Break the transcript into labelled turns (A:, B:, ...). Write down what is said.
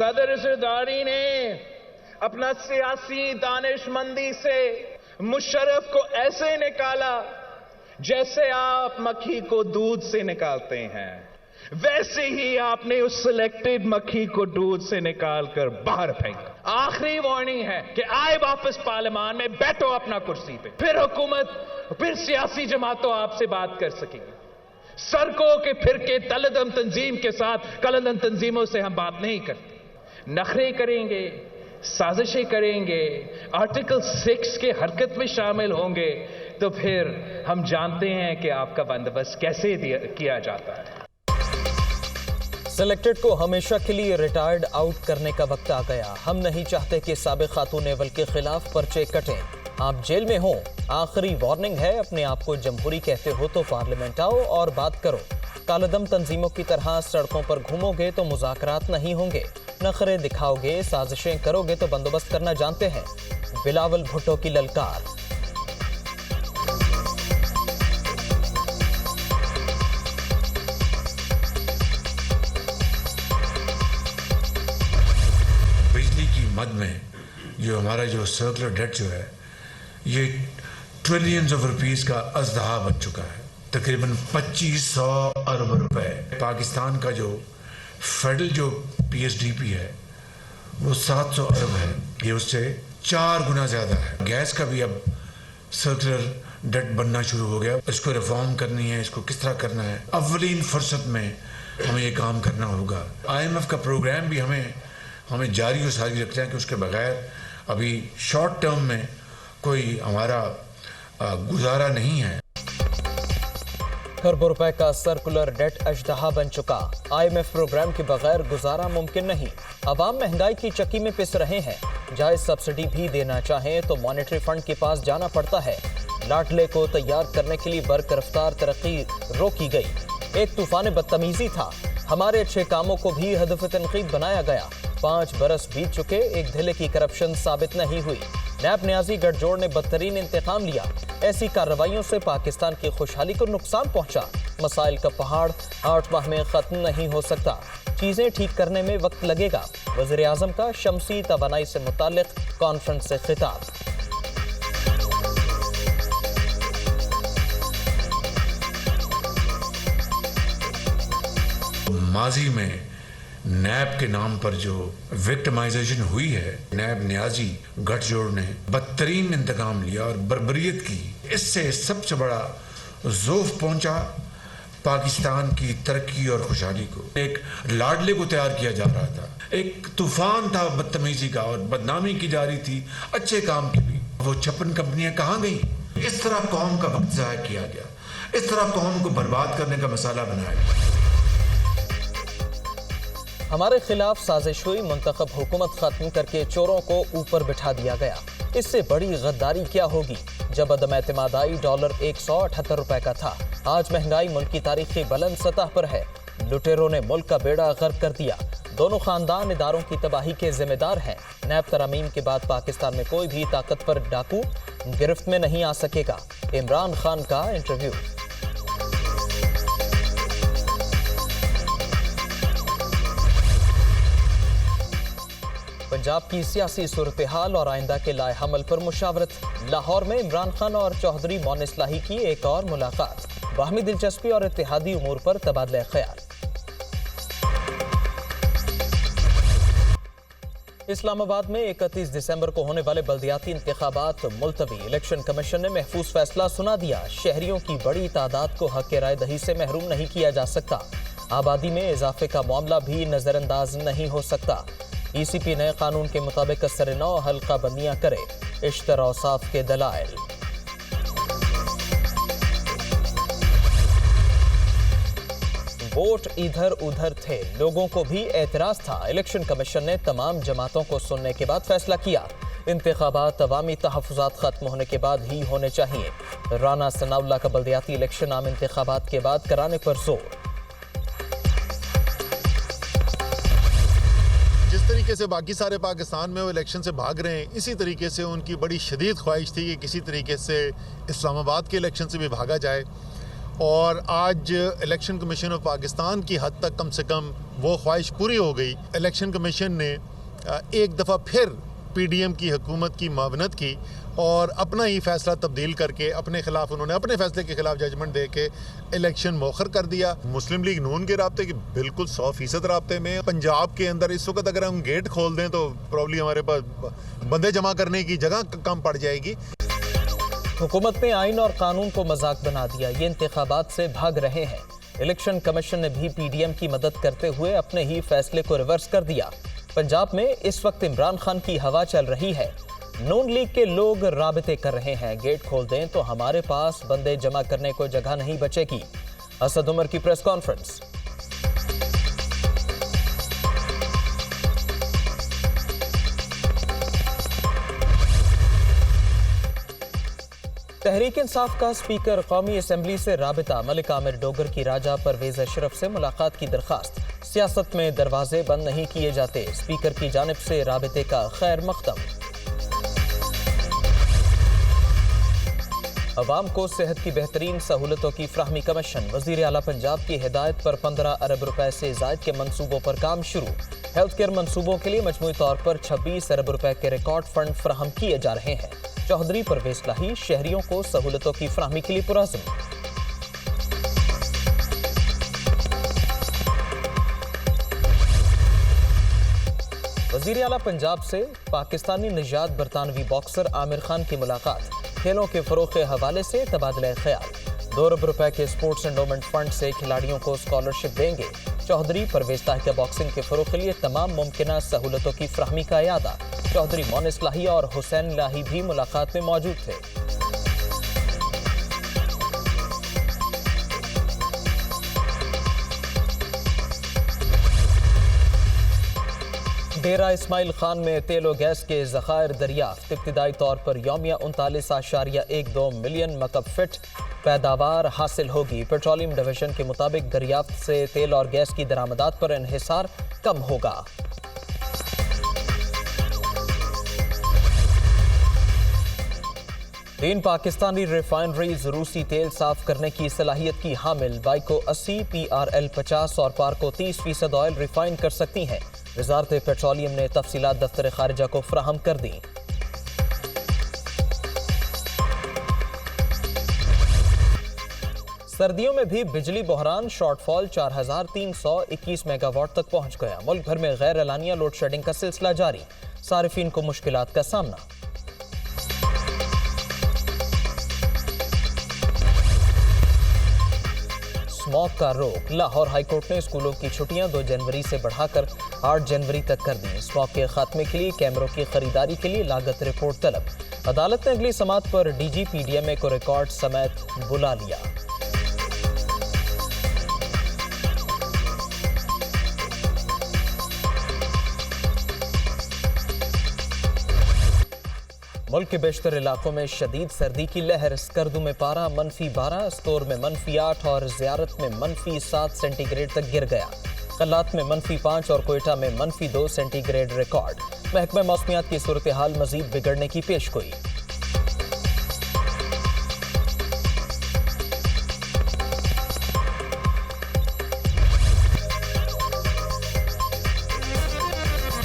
A: صدر زرداری نے اپنا سیاسی دانشمندی سے مشرف کو ایسے نکالا جیسے آپ مکھی کو دودھ سے نکالتے ہیں، ویسے ہی آپ نے اس سلیکٹڈ مکھی کو دودھ سے نکال کر باہر پھینکا۔ آخری وارننگ ہے کہ آئے واپس پارلیمان میں، بیٹھو اپنا کرسی پہ، پھر حکومت، پھر سیاسی جماعتوں آپ سے بات کر سکیں گے۔ سڑکوں کے پھرکے کالعدم تنظیم کے ساتھ کالعدم تنظیموں سے ہم بات نہیں کرتے۔ نخرے کریں گے، سازشیں کریں گے، آرٹیکل 6 کے حرکت میں شامل ہوں گے تو پھر ہم جانتے ہیں کہ آپ کا بندوبست کیسے کیا جاتا ہے۔
B: سلیکٹڈ کو ہمیشہ کے لیے ریٹائرڈ آؤٹ کرنے کا وقت آ گیا۔ ہم نہیں چاہتے کہ سابق خاتون ایول کے خلاف پرچے کٹیں۔ آپ جیل میں ہوں، آخری وارننگ ہے۔ اپنے آپ کو جمہوری کہتے ہو تو پارلیمنٹ آؤ اور بات کرو۔ کالعدم تنظیموں کی طرح سڑکوں پر گھومو گے تو مذاکرات نہیں ہوں گے، نخرے دکھاؤ گے، سازشیں کرو گے تو بندوبست کرنا جانتے ہیں۔ بلاول بھٹو کی للکار۔
C: بجلی کی مد میں جو ہمارا جو سرکولر ڈیٹ جو ہے یہ ٹریلینز آف روپیز کا ازدہا بن چکا ہے، تقریباً 2500 ارب روپے۔ پاکستان کا جو فیڈرل جو پی ایس ڈی پی ہے وہ 700 ارب ہے، یہ اس سے 4 گنا زیادہ ہے۔ گیس کا بھی اب سرکولر ڈیٹ بننا شروع ہو گیا، اس کو ریفارم کرنی ہے، اس کو کس طرح کرنا ہے، اولین فرصت میں ہمیں یہ کام کرنا ہوگا۔ آئی ایم ایف کا پروگرام بھی ہمیں جاری و ساری رکھتے ہیں کہ اس کے بغیر ابھی شارٹ ٹرم میں کوئی ہمارا گزارا نہیں ہے۔
B: کروڑوں روپے کا سرکولر ڈیٹ اژدہا بن چکا۔ آئی ایم ایف پروگرام کے بغیر گزارا ممکن نہیں۔ عوام مہنگائی کی چکی میں پس رہے ہیں۔ جائز سبسڈی بھی دینا چاہیں تو مانیٹری فنڈ کے پاس جانا پڑتا ہے۔ لاڈلے کو تیار کرنے کے لیے برق رفتار ترقی روکی گئی۔ ایک طوفان بدتمیزی تھا۔ ہمارے اچھے کاموں کو بھی ہدف تنقید بنایا گیا۔ 5 برس بیت چکے، ایک دھلے کی کرپشن ثابت نہیں ہوئی۔ نیب نیازی گٹھ جوڑ نے بدترین انتقام لیا۔ ایسی کارروائیوں سے پاکستان کی خوشحالی کو نقصان پہنچا۔ مسائل کا پہاڑ 8 ماہ میں ختم نہیں ہو سکتا۔ چیزیں ٹھیک کرنے میں وقت لگے گا۔ وزیر اعظم کا شمسی توانائی سے متعلق کانفرنس سے خطاب۔
C: ماضی میں نیب کے نام پر جو وکٹمائزیشن ہوئی ہے، نیب نیازی گٹھ جوڑ نے بدترین انتقام لیا اور بربریت کی۔ اس سے سب سے بڑا ذوف پہنچا پاکستان کی ترقی اور خوشحالی کو۔ ایک لاڈلے کو تیار کیا جا رہا تھا، ایک طوفان تھا بدتمیزی کا اور بدنامی کی جا رہی تھی اچھے کام کی بھی۔ وہ 56 کمپنیاں کہاں گئیں؟ اس طرح قوم کا وقت ضائع کیا گیا، اس طرح قوم کو برباد کرنے کا مسئلہ بنایا گیا۔
B: ہمارے خلاف سازش ہوئی، منتخب حکومت ختم کر کے چوروں کو اوپر بٹھا دیا گیا۔ اس سے بڑی غداری کیا ہوگی؟ جب عدم اعتماد آئی ڈالر 178 روپے کا تھا۔ آج مہنگائی ملک کی تاریخ کی بلند سطح پر ہے۔ لٹیروں نے ملک کا بیڑا غرق کر دیا۔ دونوں خاندان اداروں کی تباہی کے ذمہ دار ہیں۔ نیب ترامیم کے بعد پاکستان میں کوئی بھی طاقتور ڈاکو گرفت میں نہیں آ سکے گا۔ عمران خان کا انٹرویو۔ پنجاب کی سیاسی صورتحال اور آئندہ کے لائے حمل پر مشاورت۔ لاہور میں عمران خان اور چودھری معین اصلاحی کی ایک اور ملاقات۔ باہمی دلچسپی اور اتحادی امور پر تبادلہ خیال۔ اسلام آباد میں 31 دسمبر کو ہونے والے بلدیاتی انتخابات ملتوی۔ الیکشن کمیشن نے محفوظ فیصلہ سنا دیا۔ شہریوں کی بڑی تعداد کو حق رائے دہی سے محروم نہیں کیا جا سکتا۔ آبادی میں اضافے کا معاملہ بھی نظر انداز نہیں ہو سکتا۔ ای سی پی نئے قانون کے مطابق اثر نو حلقہ بندیاں کرے۔ اشترا اوصاف کے دلائل۔ ووٹ ادھر ادھر تھے، لوگوں کو بھی اعتراض تھا۔ الیکشن کمیشن نے تمام جماعتوں کو سننے کے بعد فیصلہ کیا۔ انتخابات عوامی تحفظات ختم ہونے کے بعد ہی ہونے چاہیے۔ رانا ثناء اللہ کا بلدیاتی الیکشن عام انتخابات کے بعد کرانے پر زور۔
D: جس طریقے سے باقی سارے پاکستان میں وہ الیکشن سے بھاگ رہے ہیں، اسی طریقے سے ان کی بڑی شدید خواہش تھی کہ کسی طریقے سے اسلام آباد کے الیکشن سے بھی بھاگا جائے اور آج الیکشن کمیشن آف پاکستان کی حد تک کم سے کم وہ خواہش پوری ہو گئی. الیکشن کمیشن نے ایک دفعہ پھر پی ڈی ایم کی حکومت کی معاونت کی اور اپنا ہی فیصلہ تبدیل کر کے اپنے خلاف انہوں نے اپنے فیصلے کے خلاف ججمنٹ دے کے الیکشن مؤخر کر دیا. مسلم لیگ نون کے رابطے کی بالکل 100% رابطے میں. پنجاب کے اندر اس وقت اگر ہم گیٹ کھول دیں تو پرابلی ہمارے پاس بندے جمع کرنے کی جگہ کم پڑ جائے گی.
B: حکومت نے آئین اور قانون کو مذاق بنا دیا. یہ انتخابات سے بھاگ رہے ہیں. الیکشن کمیشن نے بھی پی ڈی ایم کی مدد کرتے ہوئے اپنے ہی فیصلے کو ریورس کر دیا. پنجاب میں اس وقت عمران خان کی ہوا چل رہی ہے. نون لیگ کے لوگ رابطے کر رہے ہیں. گیٹ کھول دیں تو ہمارے پاس بندے جمع کرنے کو جگہ نہیں بچے گی. اسد عمر کی پریس کانفرنس. تحریک انصاف کا اسپیکر قومی اسمبلی سے رابطہ. ملک عامر ڈوگر کی راجہ پرویز اشرف سے ملاقات کی درخواست. سیاست میں دروازے بند نہیں کیے جاتے. اسپیکر کی جانب سے رابطے کا خیر مقدم. عوام کو صحت کی بہترین سہولتوں کی فراہمی کمیشن. وزیر اعلیٰ پنجاب کی ہدایت پر 15 ارب روپے سے زائد کے منصوبوں پر کام شروع. ہیلتھ کیئر منصوبوں کے لیے مجموعی طور پر 26 ارب روپے کے ریکارڈ فنڈ فراہم کیے جا رہے ہیں. چوہدری پرویز لاہی شہریوں کو سہولتوں کی فراہمی کے لیے پرعزم. وزیر اعلیٰ پنجاب سے پاکستانی نژاد برطانوی باکسر عامر خان کی ملاقات. کھیلوں کے فروغ کے حوالے سے تبادلہ خیال. 2 ارب روپے کے اسپورٹس انڈومنٹ فنڈ سے کھلاڑیوں کو اسکالرشپ دیں گے. چوہدری پرویز لاہی کا باکسنگ کے فروغ کے لیے تمام ممکنہ سہولتوں کی فراہمی کا اعادہ. چوہدری مونس لاہی اور حسین لاہی بھی ملاقات میں موجود تھے. ڈیرہ اسماعیل خان میں تیل و گیس کے ذخائر دریافت. ابتدائی طور پر یومیہ 39.12 ملین مکعب فٹ پیداوار حاصل ہوگی. پیٹرولیم ڈویژن کے مطابق دریافت سے تیل اور گیس کی درآمدات پر انحصار کم ہوگا. تین پاکستانی ریفائنریز روسی تیل صاف کرنے کی صلاحیت کی حامل. بائیکو 80, PRL 50 اور پارکو 30% آئل ریفائن کر سکتی ہیں. وزارت پیٹرولیم نے تفصیلات دفتر خارجہ کو فراہم کر دیں. سردیوں میں بھی بجلی بحران. شارٹ فال 4321 میگا واٹ تک پہنچ گیا. ملک بھر میں غیر اعلانیہ لوڈ شیڈنگ کا سلسلہ جاری. صارفین کو مشکلات کا سامنا. اسموگ کا روک. لاہور ہائی کورٹ نے اسکولوں کی چھٹیاں 2 جنوری سے بڑھا کر 8 جنوری تک کر دیں. اسموگ کے خاتمے کے لیے کیمروں کی خریداری کے لیے لاگت رپورٹ طلب. عدالت نے اگلی سماعت پر D G P D M A کو ریکارڈ سمیت بلا لیا. ملک کے بیشتر علاقوں میں شدید سردی کی لہر. سکردو میں پارہ -12, استور میں -8 اور زیارت میں -7 سینٹی گریڈ تک گر گیا. قلات میں -5 اور کوئٹہ میں -2 سینٹی گریڈ ریکارڈ. محکمہ موسمیات کی صورتحال مزید بگڑنے کی پیشگوئی.